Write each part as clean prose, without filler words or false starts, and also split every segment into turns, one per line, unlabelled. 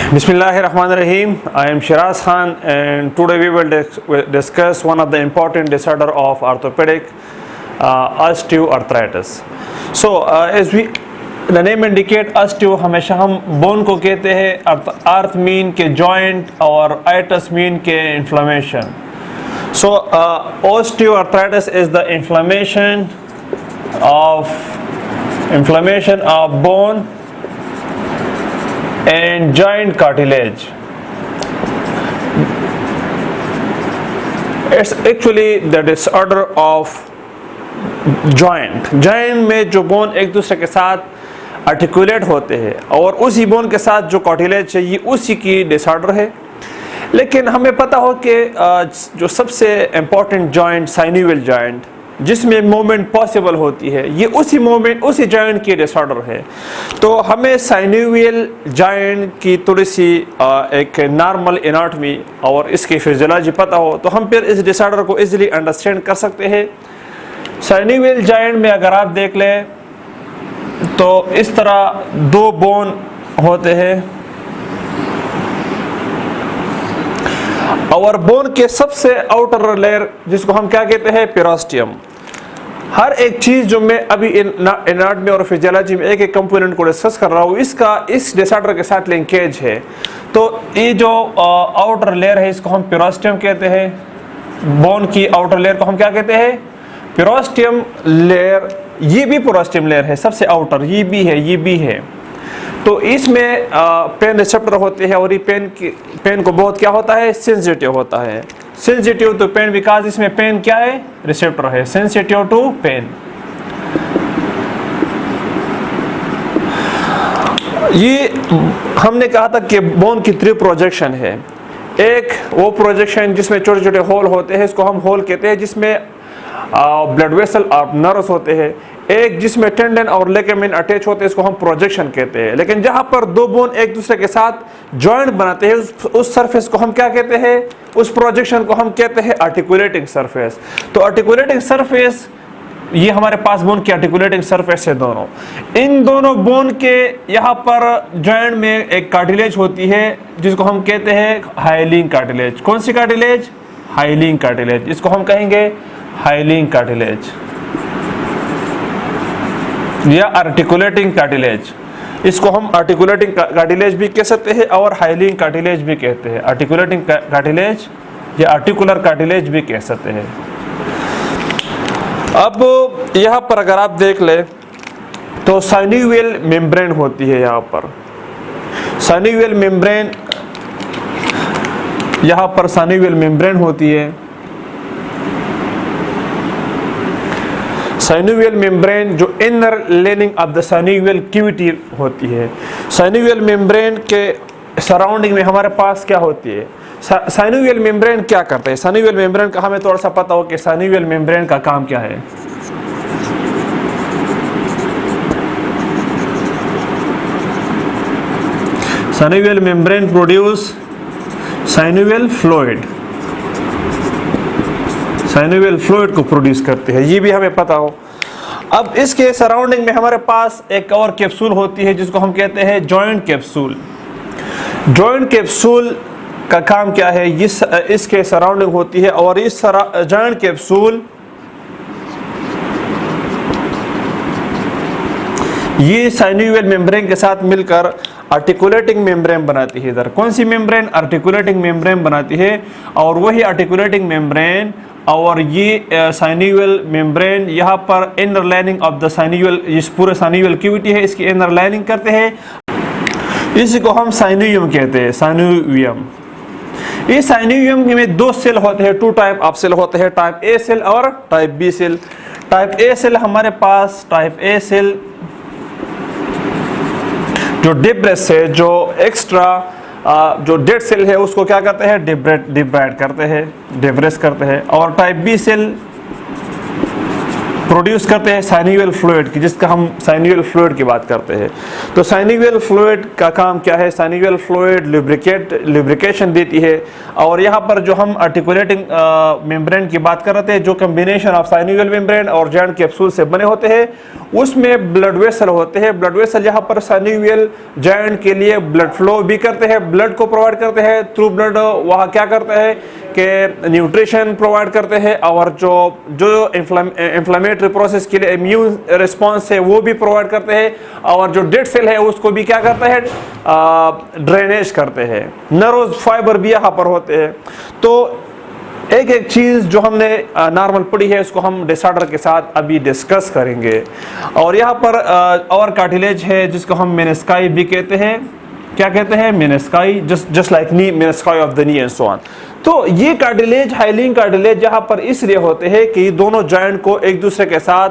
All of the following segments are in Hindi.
Bismillahirrahmanirrahim. I am Shiraz Khan, and today we will discuss one of the important disorder of orthopedic, osteoarthritis. So, as the name indicate, osteo हमेशा हम bone को कहते हैं, arth mean के joint और itis mean के inflammation. So, osteoarthritis is the inflammation of bone and joint cartilage. It's actually the disorder of joint में जो बोन एक दूसरे के साथ आर्टिकुलेट होते हैं और उसी बोन के साथ जो कार्टिलेज है ये उसी की डिसऑर्डर है। लेकिन हमें पता हो कि जो सबसे इम्पोर्टेंट जॉइंट साइनोवियल जॉइंट जिसमें मूवमेंट पॉसिबल होती है ये उसी जॉइंट की डिसऑर्डर है। तो हमें साइनोवियल जॉइंट की थोड़ी सी एक नॉर्मल एनाटॉमी और इसकी फिजियोलॉजी पता हो तो हम फिर इस डिसऑर्डर को इजीली अंडरस्टैंड कर सकते हैं। साइनोवियल जॉइंट में अगर आप देख लें तो इस तरह दो बोन होते हैं और बोन के सबसे आउटर लेयर जिसको हम क्या कहते हैं, पेरोस्टियम। हर एक चीज जो मैं अभी एनाटॉमी और फिजियोलॉजी में एक एक कंपोनेंट को डिस्कस कर रहा हूँ इसका इस डिसऑर्डर के साथ लिंकेज है। तो ये जो आउटर लेयर है इसको हम पेरोस्टियम कहते हैं। बोन की आउटर लेयर को हम क्या कहते हैं, पेरोस्टियम लेयर। ये भी पेरोस्टियम लेयर है, सबसे आउटर ये भी है। तो इसमें पेन रिसेप्टर होते हैं और ये पेन को बहुत क्या होता है, सेंसिटिव होता है। सेंसिटिव टू पेन बिकॉज इसमें पेन क्या है, रिसेप्टर है, सेंसिटिव टू पेन। ये हमने कहा था कि बोन की 3 प्रोजेक्शन है। एक वो प्रोजेक्शन जिसमें छोटे छोटे होल होते हैं इसको हम होल कहते हैं, जिसमें ब्लड वेसल और नर्व्स होते हैं। एक जिसमें टेंडन और लिगामेंट अटैच होते हैं इसको हम प्रोजेक्शन कहते हैं। लेकिन जहां पर दो बोन एक दूसरे के साथ जॉइंट बनाते हैं उस सरफेस को हम क्या कहते हैं, उस प्रोजेक्शन को हम कहते हैं आर्टिकुलेटिंग सरफेस। तो आर्टिकुलेटिंग सरफेस ये हमारे पास बोन की आर्टिकुलेटिंग सरफेस है दोनों। इन दोनों बोन के यहाँ पर जॉइंट में एक कार्टिलेज होती है जिसको हम कहते हैं हाइलिंग कार्टिलेज। कौन सी कार्टिलेज, हाइलिंग कार्टिलेज। इसको हम कहेंगे हाइलिंग कार्टिलेज या आर्टिकुलेटिंग कार्टिलेज। इसको हम आर्टिकुलेटिंग कार्टिलेज भी कह सकते हैं और हाइलिंग कार्टिलेज भी कहते हैं। आर्टिकुलेटिंग कार्टिलेज या आर्टिकुलर कार्टिलेज भी कह सकते हैं। अब यहाँ पर अगर आप देख ले तो साइनोवियल मेम्ब्रेन होती है। यहाँ पर साइनोवियल मेम्ब्रेन, यहाँ पर साइनोवियल मेम्ब्रेन होती है। साइनोवियल मेम्ब्रेन जो inner lining of the synovial cavity होती है। साइनोवियल मेम्ब्रेन के सराउंडिंग में हमारे पास क्या होती है, साइनोवियल मेम्ब्रेन क्या करते हैं। साइनोवियल मेम्ब्रेन का हमें थोड़ा सा पता हो कि साइनोवियल मेम्ब्रेन का काम क्या है। Synovial membrane produce synovial fluid, synovial fluid को प्रोड्यूस करते हैं, ये भी हमें पता हो। अब इसके सराउंडिंग में हमारे पास एक और कैप्सूल होती है जिसको हम कहते हैं जॉइंट कैप्सूल। जॉइंट कैप्सूल का काम क्या है, इसके सराउंडिंग होती है और इस जॉइंट कैप्सूल ये साइनोवियल मेम्ब्रेन के साथ मिलकर आर्टिकुलेटिंग मेम्ब्रेन बनाती है। इधर कौन सी मेम्ब्रेन, आर्टिकुलेटिंग मेम्ब्रेन बनाती है। और वही आर्टिकुलेटिंग मेम्ब्रेन और ये साइनोवियल मेम्ब्रेन यहाँ पर inner lining of the synovial, इस पूरे साइनोवियल कैविटी है इसकी इनर लाइनिंग करते हैं। इसी को हम साइनोवियम कहते हैं, साइनोवियम। इस साइनोवियम में 2 सेल होते हैं, 2 टाइप ऑफ सेल होते हैं, टाइप ए सेल और type B cell. Type A cell हमारे पास, टाइप ए सेल जो डिब्रेस है, जो एक्स्ट्रा जो डेड सेल है उसको क्या करते हैं, डिब्राइड करते हैं, डिब्रेस करते हैं। और टाइप बी सेल प्रोड्यूस करते हैं साइनोवियल फ्लूइड की, जिसका हम साइनोवियल फ्लूइड की बात करते हैं। तो साइनोवियल फ्लूइड का काम क्या है? साइनोवियल फ्लूइड लुब्रिकेशन देती है। और यहाँ पर जो हम आर्टिकुलेटिंग मेम्ब्रेन की बात कर रहे थे, जो कम्बिनेशन ऑफ साइनोवियल मेम्ब्रेन और जॉइंट कैप्सूल से बने होते हैं, उसमें ब्लड वेसल होते हैं। ब्लड वेसल यहाँ पर साइनोवियल जॉइंट के लिए ब्लड फ्लो भी करते हैं, ब्लड को प्रोवाइड करते हैं। थ्रू ब्लड वहाँ क्या करते हैं कि न्यूट्रिशन प्रोवाइड करते हैं, और जो इंफ्लेमेटरी प्रोसेस के लिए इम्यून रिस्पॉन्स है वो भी प्रोवाइड करते हैं, और जो डेड सेल है उसको भी क्या करते हैं? ड्रेनेज करते हैं। नर्व फाइबर भी यहाँ पर होते हैं। तो एक एक चीज़ जो हमने नॉर्मल पढ़ी है उसको हम डिसऑर्डर के साथ अभी डिस्कस करेंगे। और यहाँ पर और कार्टिलेज है जिसको हम मेनिस्काई भी कहते हैं। क्या कहते हैं? Menisci, just like knee, menisci of the knee and so on. तो ये कार्टिलेज, हाइलिंग कार्टिलेज यहाँ पर इसलिए होते हैं कि दोनों जॉइंट को एक दूसरे के साथ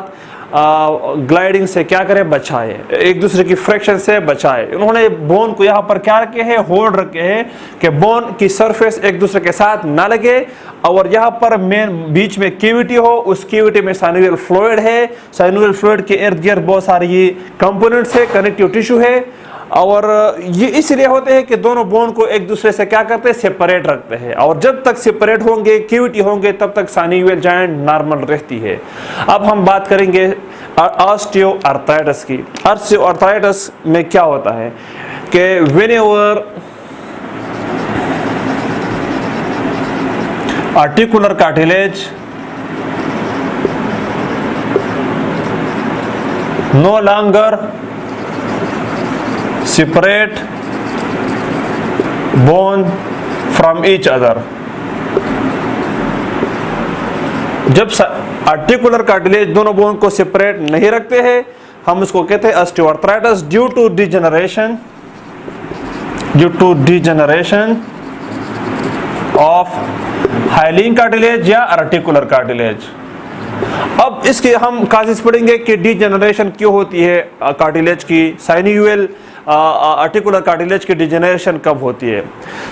ग्लाइडिंग से क्या करें? बचाए, एक दूसरे की फ्रैक्शन से बचाए। उन्होंने बोन को यहाँ पर क्या रखे हैं? होल्ड रखे हैं कि बोन की सरफेस एक दूसरे के साथ ना लगे, और यहाँ पर मेन बीच में कैविटी हो, उस कैविटी में साइनोवियल फ्लूइड है। साइनोवियल फ्लूइड के इर्द गिर्द बहुत सारे ये कंपोनेंट्स है, कनेक्टिव टिश्यू है, और ये इसलिए होते हैं कि दोनों बोन को एक दूसरे से क्या करते हैं? सेपरेट रखते हैं। और जब तक सेपरेट होंगे, कैविटी होंगे, तब तक साइनोवियल जॉइंट नॉर्मल रहती है। अब हम बात करेंगे ऑस्टियोआर्थराइटिस की। ऑस्टियोआर्थराइटिस में क्या होता है कि whenever articular cartilage no longer separate bone from each other, जब आर्टिकुलर कार्टिलेज दोनों बोन को सेपरेट नहीं रखते हैं, हम उसको कहते हैं osteoarthritis due to degeneration of hyaline cartilage या आर्टिकुलर कार्टिलेज। अब इसके हम काजेस पढ़ेंगे कि डिजेनरेशन क्यों होती है कार्टिलेज की, साइनोवियल आर्टिकुलर कार्टिलेज की डिजेनरेशन कब होती है।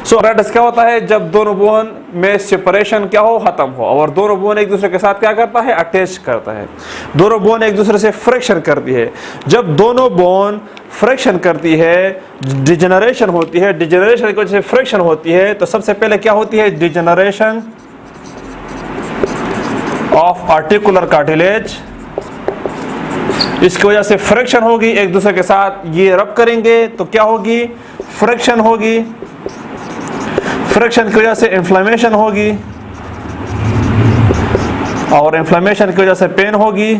सो ऑर्थराइटिस क्या होता है? जब दोनों बोन में सेपरेशन क्या हो? खत्म हो, और दोनों बोन एक दूसरे के साथ क्या करता है? अटैच करता है। दोनों बोन एक दूसरे से फ्रिक्शन करती है। जब दोनों बोन फ्रिक्शन करती है, डिजेनरेशन होती है। डिजेनरेशन की वजह से फ्रिक्शन होती है, तो सबसे पहले क्या होती है? Degeneration of articular cartilage. इसकी वजह से फ्रिक्शन होगी, एक दूसरे के साथ ये रब करेंगे तो क्या होगी? फ्रिक्शन होगी। फ्रिक्शन की वजह से इन्फ्लेमेशन होगी, और इन्फ्लेमेशन की वजह से पेन होगी।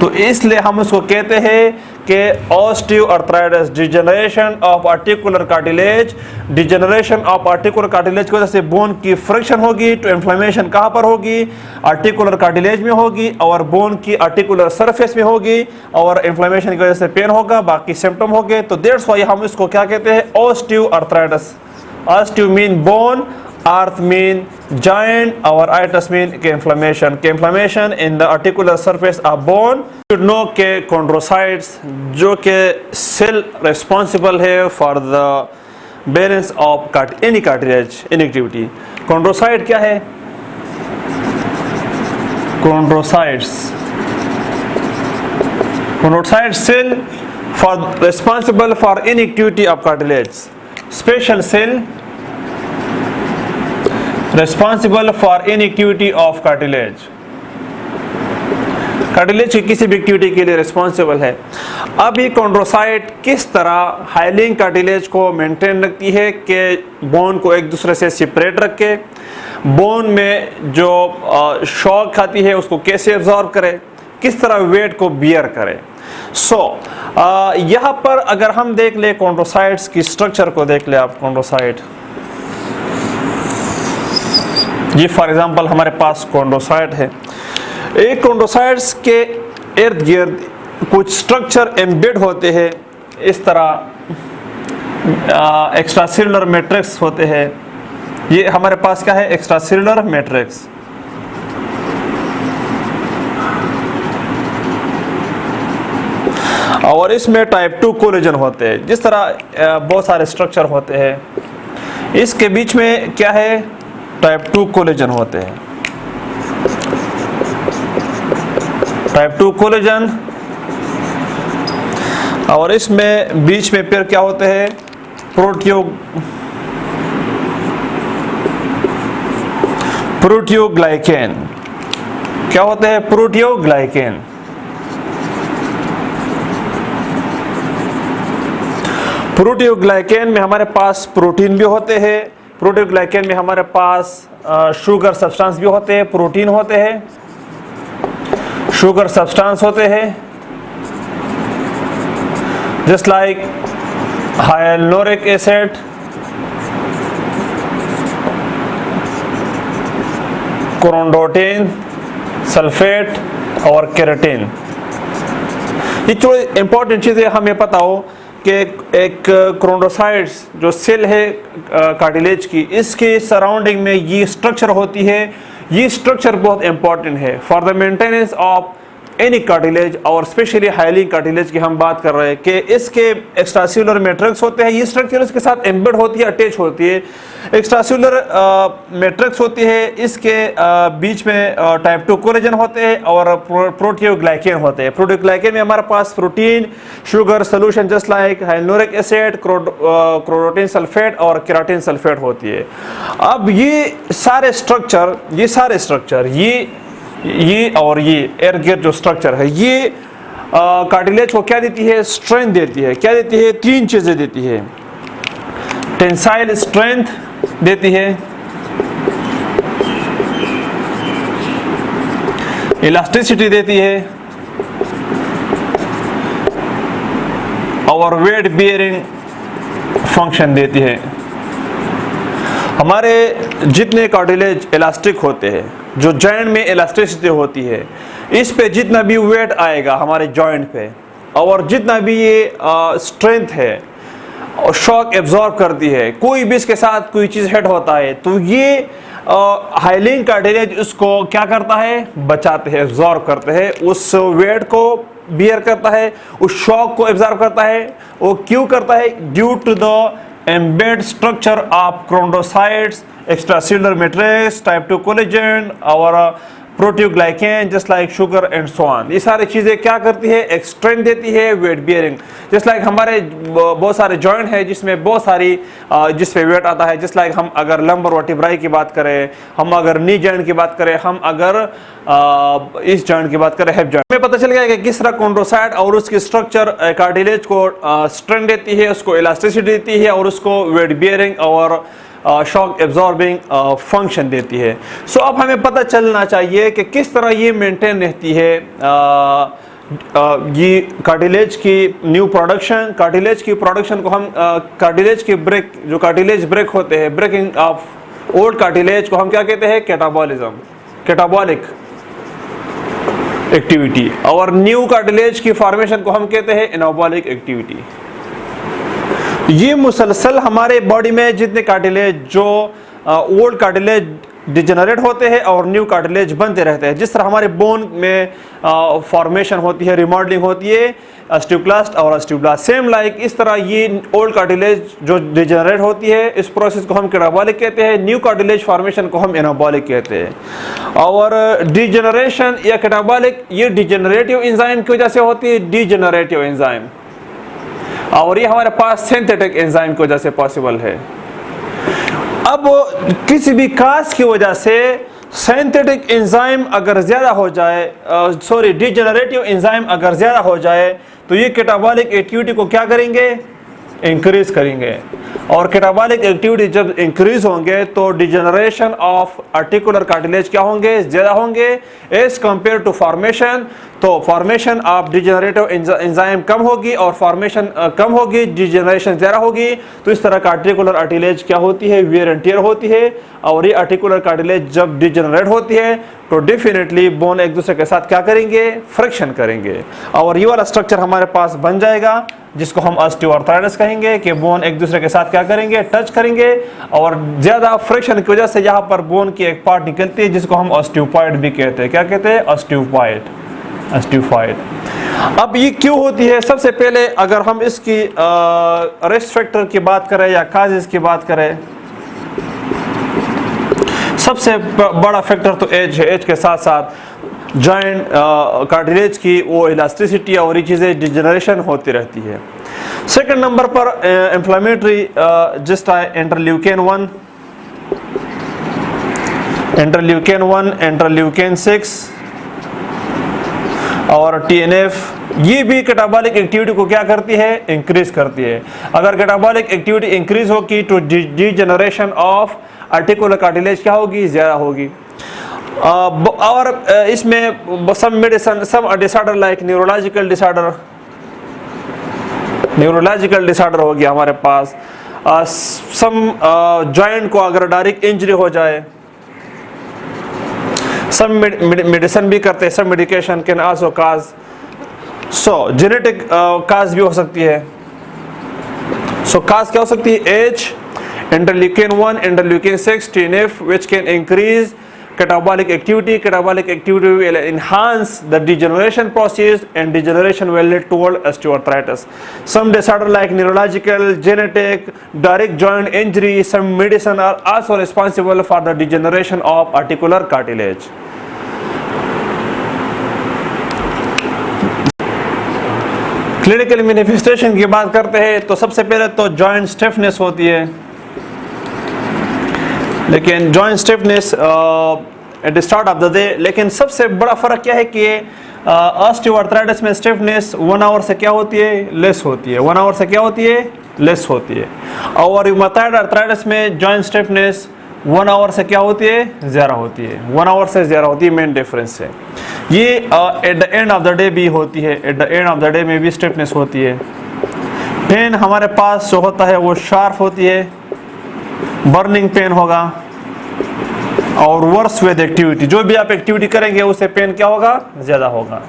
तो इसलिए हम उसको कहते हैं कि osteoarthritis, degeneration of articular cartilage. Degeneration of articular cartilage की वजह से बोन की फ्रिक्शन होगी, तो इन्फ्लेमेशन कहाँ पर होगी? आर्टिकुलर कार्टिलेज में होगी, और बोन की आर्टिकुलर सरफेस में होगी, और इन्फ्लेमेशन की वजह से पेन होगा, बाकी सिम्टम होंगे। तो दैट्स व्हाई हम इसको क्या कहते हैं? Osteoarthritis. Osteo mean bone, earth mean joint, our itis mean inflammation in the articular surface of bone. You should know के chondrocytes जो के cell responsible है for the balance of any cartilage inactivity. chondrocyte क्या है? chondrocytes cell for responsible for inactivity of cartilage. Special cell responsible for inactivity of cartilage. Cartilage की किसी भी एक्टिविटी के लिए रिस्पॉन्सिबल है। अब ये कॉन्ड्रोसाइट किस तरह हाइलिंग कार्टिलेज को मेंटेन रखती है कि बोन को एक दूसरे से सेपरेट रखे, बोन में जो शॉक खाती है उसको कैसे एब्जॉर्ब करे, किस तरह वेट को बियर करे। यहाँ पर अगर हम देख ले कॉन्ड्रोसाइट्स की स्ट्रक्चर को देख ले आप। कॉन्ड्रोसाइट ये फॉर एग्जांपल हमारे पास कॉन्ड्रोसाइट है। एक कॉन्ड्रोसाइट्स के इर्द गिर्द कुछ स्ट्रक्चर एम्बेड होते हैं, इस तरह एक्स्ट्रासेलुलर मैट्रिक्स होते हैं। ये हमारे पास क्या है? Extracellular matrix. और इसमें टाइप 2 कोलेजन होते हैं। जिस तरह बहुत सारे स्ट्रक्चर होते हैं, इसके बीच में क्या है? टाइप 2 कोलेजन होते हैं। टाइप 2 कोलेजन, और इसमें बीच में फिर क्या होते हैं, प्रोटियोग्लाइकेन। क्या होते हैं? प्रोटियोग्लाइकेन। प्रोटियोग्लाइकेन में हमारे पास प्रोटीन भी होते हैं, प्रोटियोग्लाइकेन में हमारे पास शुगर सब्सटेंस भी होते हैं, प्रोटीन होते हैं, शुगर सब्सटेंस होते हैं, जस्ट लाइक हाइलुरोनिक एसिड, कोरोंडोटिन, सल्फेट और केराटिन। ये जो इंपॉर्टेंट चीज़ है हमें पता हो कि एक क्रोंडोसाइट्स जो सेल है कार्टिलेज की, इसके सराउंडिंग में ये स्ट्रक्चर होती है। ये स्ट्रक्चर बहुत इंपॉर्टेंट है for the maintenance of any cartilage, और स्पेशली हाइलिंग कार्टिलेज की हम बात कर रहे हैं कि इसके एक्स्ट्रासेलुलर मैट्रिक्स होते हैं, ये स्ट्रक्चर इसके साथ एम्बेड होती है, अटैच होती है। एक्स्ट्रासेलुलर मैट्रिक्स होती है, इसके बीच में टाइप 2 कोलेजन होते हैं और प्रोटियोग्लाइकेन होते हैं। प्रोटियोग्लाइकेन में हमारे पास protein, sugar solution just like hyaluronic acid, chondroitin sulphate और केराटिन सल्फेट होती है। अब ये सारे स्ट्रक्चर ये और ये एयरगेट जो स्ट्रक्चर है, ये कार्टिलेज को क्या देती है? स्ट्रेंथ देती है। क्या देती है? 3 चीजें देती है। टेंसाइल स्ट्रेंथ देती है, इलास्टिसिटी देती है और वेट बियरिंग फंक्शन देती है। हमारे जितने कार्टिलेज इलास्टिक होते हैं, जो जॉइंट में इलास्टिसिटी होती है, इस पे जितना भी वेट आएगा हमारे जॉइंट पे, और जितना भी ये स्ट्रेंथ है और शॉक एब्जॉर्ब करती है, कोई भी इसके साथ कोई चीज़ हिट होता है तो ये हाइलिंग कार्टिलेज उसको क्या करता है? बचाते हैं, एब्जॉर्ब करते हैं, उस वेट को बियर करता है, उस शॉक को एब्जॉर्ब करता है। वो क्यों करता है? Due to the embedded structure of chondrocytes, extracellular matrix, type 2 collagen और proteoglycan just like sugar and so on. ये सारी चीज़ें क्या करती है? एक स्ट्रेंथ देती है, वेट बियरिंग। जस्ट लाइक हमारे बहुत सारे जॉइंट है जिसमें बहुत सारी जिस पे वेट आता है। जस्ट लाइक हम अगर लंबर वर्टिब्राई की बात करें, हम अगर नी जॉइंट की बात करें, हम अगर इस जॉइंट की बात करें, हिप जॉइंट, हमें पता चल गया कि किस तरह कॉन्ड्रोसाइट और उसकी स्ट्रक्चर कार्टिलेज को स्ट्रेंथ देती है, उसको इलास्टिसिटी देती है और उसको वेट बियरिंग और शॉक एब्जॉर्बिंग फंक्शन देती है। सो अब हमें पता चलना चाहिए कि किस तरह ये मेंटेन रहती है ये कार्टिलेज की न्यू प्रोडक्शन। कार्टिलेज की प्रोडक्शन को हम कार्टिलेज की ब्रेक, जो कार्टिलेज ब्रेक होते हैं, ब्रेकिंग ऑफ ओल्ड कार्टिलेज को हम क्या कहते हैं? Catabolism, catabolic activity. और न्यू कार्टिलेज की फॉर्मेशन को हम कहते हैं एनाबॉलिक एक्टिविटी। ये मुसलसल हमारे बॉडी में जितने कार्टिलेज, जो ओल्ड कार्टिलेज डिजेनरेट होते हैं और न्यू कार्टिलेज बनते रहते हैं, जिस तरह हमारे बोन में फॉर्मेशन होती है, रिमॉडलिंग होती है, ऑस्टियोक्लास्ट और ऑस्टियोब्लास्ट, सेम लाइक इस तरह ये ओल्ड कार्टिलेज जो डिजेनरेट होती है, इस प्रोसेस को हम कैटाबॉलिक कहते हैं। न्यू कार्टिलेज फॉर्मेशन को हम एनाबॉलिक कहते हैं। और डिजेनरेशन या कैटाबॉलिक ये डिजेनरेटिव एंजाइम की वजह से होती है, डिजेनरेटिव एंजाइम, और ये हमारे पास सिंथेटिक एंजाइम की वजह से पॉसिबल है। अब किसी भी काज की वजह से सिंथेटिक एंजाइम अगर ज़्यादा हो जाए, डिजेनरेटिव एंजाइम अगर ज़्यादा हो जाए, तो ये कैटाबॉलिक एक्टिविटी को क्या करेंगे? इंक्रीज करेंगे। और कैटाबॉलिक एक्टिविटी जब इंक्रीज होंगे तो डिजेनरेशन ऑफ आर्टिकुलर कार्टिलेज क्या होंगे? ज़्यादा होंगे एज कंपेयर टू फॉर्मेशन। तो फॉर्मेशन ऑफ डिजेनरेटिव एंजाइम कम होगी और फॉर्मेशन कम होगी, डिजेनरेशन ज़्यादा होगी। तो इस तरह का आर्टिकुलर कार्टिलेज क्या होती है? वियर एंड टियर होती है। और ये आर्टिकुलर कार्टिलेज जब डिजेनरेट होती है तो डेफिनेटली बोन एक दूसरे के साथ क्या करेंगे? फ्रिक्शन करेंगे, और ये वाला स्ट्रक्चर हमारे पास बन जाएगा जिसको हम ऑस्टियोआर्थराइटिस कहेंगे कि बोन एक दूसरे के साथ क्या करेंगे? टच करेंगे, और ज़्यादा फ्रिक्शन की वजह से यहाँ पर बोन की एक पार्ट निकलती है जिसको हम ऑस्टियोपॉइड भी कहते हैं। क्या कहते हैं? ऑस्टियोपॉइड, ऑस्टियोपॉइड। अब ये क्यों होती है? सबसे पहले अगर हम इसकी रिस्क फैक्टर की बात करें या काजेस की बात करें, सबसे बड़ा फैक्टर तो एज है। एज के साथ साथ जॉइंट कार्टिलेज की वो इलास्टिसिटी और ये चीज़ें डिजेनरेशन होती रहती है। सेकंड नंबर पर इंफ्लेमेटरी जिस्ट है इंटरल्यूकेन 1, इंटरल्यूकेन 6 और TNF, ये भी कैटाबॉलिक एक्टिविटी को क्या करती है, इंक्रीज करती है। अगर कैटाबॉलिक एक्टिविटी इंक्रीज होगी तो डिजेनरेशन ऑफ आर्टिकुलर कार्टिलेज क्या होगी, ज़्यादा होगी। और इसमें सम मेडिसिन, सम डिसऑर्डर लाइक न्यूरोलॉजिकल डिसऑर्डर हो गया हमारे पास। सम जॉइंट को अगर डायरेक्ट इंजरी हो जाए, सम मेडिसिन भी करते हैं, some medication can also cause, so genetic cause भी हो सकती है। सो काज क्या हो सकती है, as, interleukin 1, interleukin 6, TNF which can increase catabolic activity. Catabolic activity will enhance the degeneration process and degeneration will lead toward osteoarthritis. Some disorder like neurological, genetic, direct joint injury, some medicine are also responsible for the degeneration of articular cartilage. Clinical manifestation की बात करते हैं तो सबसे पहले तो जॉइंट स्टिफनेस होती है, लेकिन joint stiffness at the start of the day. लेकिन सबसे बड़ा फ़र्क क्या है कि ऑस्टियोआर्थराइटिस में स्टिफनेस 1 आवर से क्या होती है, लेस होती है। 1 आवर से क्या होती है, लेस होती है। और रूमेटॉइड आर्थराइटिस में जॉइंट स्टिफनेस 1 आवर से क्या होती है, ज़्यादा होती है। 1 आवर से ज़्यादा होती है, मेन डिफरेंस है ये। At the end of the day भी होती है, at the end of the day में भी स्टिफनेस होती है। पेन हमारे पास जो होता है वो शार्प होती है, बर्निंग पेन होगा और वर्स विद एक्टिविटी, जो भी आप एक्टिविटी करेंगे उससे पेन क्या होगा, ज़्यादा होगा।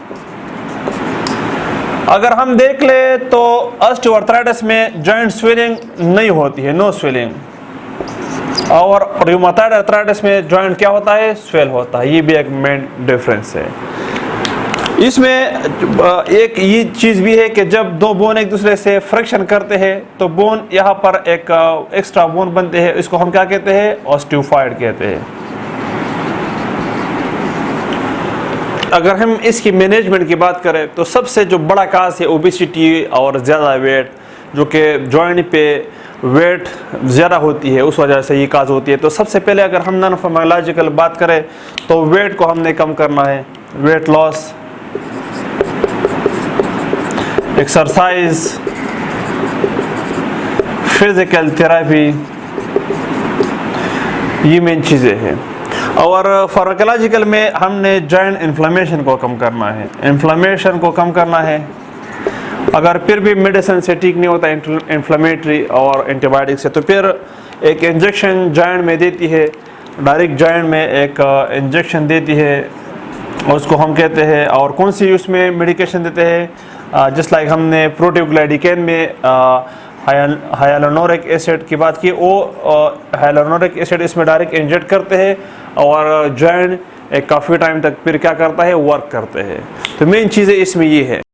अगर हम देख ले तो ऑस्टियोआर्थराइटिस में जॉइंट स्वेलिंग नहीं होती है, नो स्वेलिंग, और रूमेटॉइड आर्थराइटिस में जॉइंट क्या होता है, स्वेल होता है। ये भी एक मेन डिफरेंस है। इसमें एक ये चीज़ भी है कि जब दो बोन एक दूसरे से फ्रिक्शन करते हैं तो बोन यहाँ पर एक एक्स्ट्रा बोन बनते हैं, इसको हम क्या कहते हैं, ऑस्टियोफाइड कहते हैं। अगर हम इसकी मैनेजमेंट की बात करें तो सबसे जो बड़ा काज है ओबेसिटी और ज़्यादा वेट, जो कि जॉइंट पे वेट ज़्यादा होती है, उस वजह से ये काज होती है। तो सबसे पहले अगर हम नॉन फार्माकोलॉजिकल बात करें तो वेट को हमने कम करना है, weight loss, exercise, physical therapy, ये मेन चीज़ें हैं। और फार्माकोलॉजिकल में हमने जॉइंट इन्फ्लेमेशन को कम करना है, इन्फ्लेमेशन को कम करना है। अगर फिर भी मेडिसिन से ठीक नहीं होता इन्फ्लेमेटरी और एंटीबायोटिक से, तो फिर एक इंजेक्शन जॉइंट में देती है, डायरेक्ट जॉइंट में एक इंजेक्शन देती है, उसको हम कहते हैं। और कौन सी उसमें मेडिकेशन देते हैं, जस्ट लाइक हमने प्रोटियोग्लाइडिकेन में हाइलुरोनिक एसिड की बात की, वो हाइलुरोनिक एसिड इसमें डायरेक्ट इंजेक्ट करते हैं और जॉइंट एक काफ़ी टाइम तक फिर क्या करता है, वर्क करते हैं। तो मेन चीज़ें इसमें ये है।